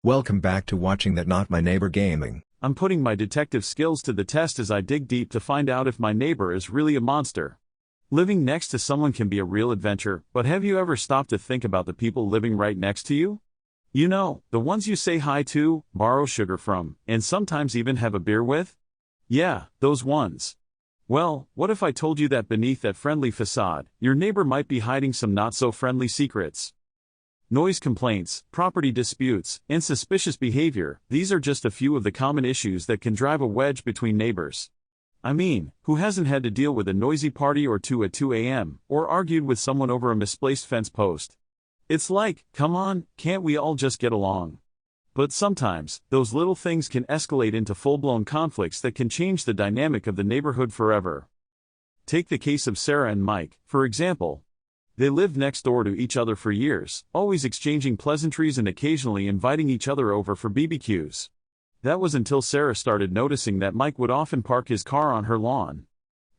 Welcome back to watching That Not My Neighbor Gaming. I'm putting my detective skills to the test as I dig deep to find out if my neighbor is really a monster. Living next to someone can be a real adventure, but have you ever stopped to think about the people living right next to you? You know, the ones you say hi to, borrow sugar from, and sometimes even have a beer with? Yeah, those ones. Well, what if I told you that beneath that friendly facade, your neighbor might be hiding some not-so-friendly secrets? Noise complaints, property disputes, and suspicious behavior, these are just a few of the common issues that can drive a wedge between neighbors. I mean, who hasn't had to deal with a noisy party or two at 2 a.m., or argued with someone over a misplaced fence post? It's like, come on, can't we all just get along? But sometimes, those little things can escalate into full-blown conflicts that can change the dynamic of the neighborhood forever. Take the case of Sarah and Mike, for example. They lived next door to each other for years, always exchanging pleasantries and occasionally inviting each other over for BBQs. That was until Sarah started noticing that Mike would often park his car on her lawn.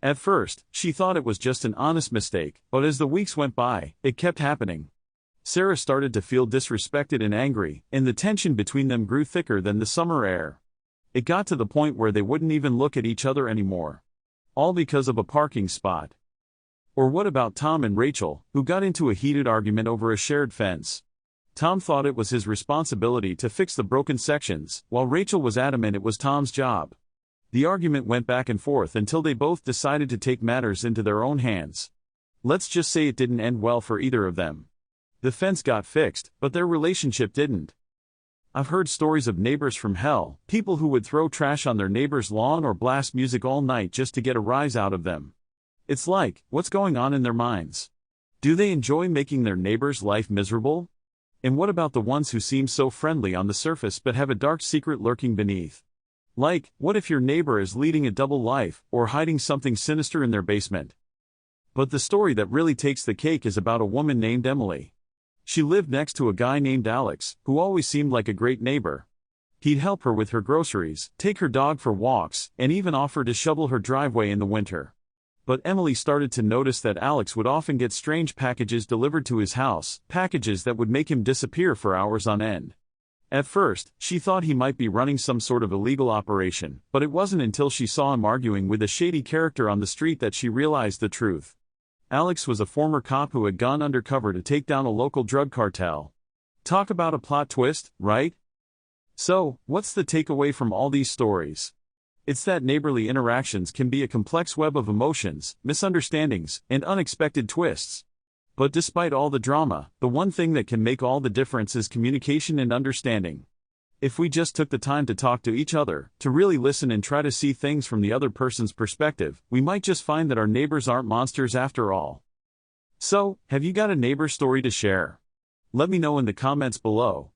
At first, she thought it was just an honest mistake, but as the weeks went by, it kept happening. Sarah started to feel disrespected and angry, and the tension between them grew thicker than the summer air. It got to the point where they wouldn't even look at each other anymore. All because of a parking spot. Or what about Tom and Rachel, who got into a heated argument over a shared fence? Tom thought it was his responsibility to fix the broken sections, while Rachel was adamant it was Tom's job. The argument went back and forth until they both decided to take matters into their own hands. Let's just say it didn't end well for either of them. The fence got fixed, but their relationship didn't. I've heard stories of neighbors from hell, people who would throw trash on their neighbor's lawn or blast music all night just to get a rise out of them. It's like, what's going on in their minds? Do they enjoy making their neighbor's life miserable? And what about the ones who seem so friendly on the surface but have a dark secret lurking beneath? Like, what if your neighbor is leading a double life, or hiding something sinister in their basement? But the story that really takes the cake is about a woman named Emily. She lived next to a guy named Alex, who always seemed like a great neighbor. He'd help her with her groceries, take her dog for walks, and even offer to shovel her driveway in the winter. But Emily started to notice that Alex would often get strange packages delivered to his house, packages that would make him disappear for hours on end. At first, she thought he might be running some sort of illegal operation, but it wasn't until she saw him arguing with a shady character on the street that she realized the truth. Alex was a former cop who had gone undercover to take down a local drug cartel. Talk about a plot twist, right? So, what's the takeaway from all these stories? It's that neighborly interactions can be a complex web of emotions, misunderstandings, and unexpected twists. But despite all the drama, the one thing that can make all the difference is communication and understanding. If we just took the time to talk to each other, to really listen and try to see things from the other person's perspective, we might just find that our neighbors aren't monsters after all. So, have you got a neighbor story to share? Let me know in the comments below.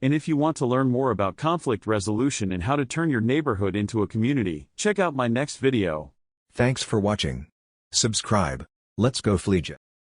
And if you want to learn more about conflict resolution and how to turn your neighborhood into a community, check out my next video. Thanks for watching. Subscribe. Let's go Fleetja.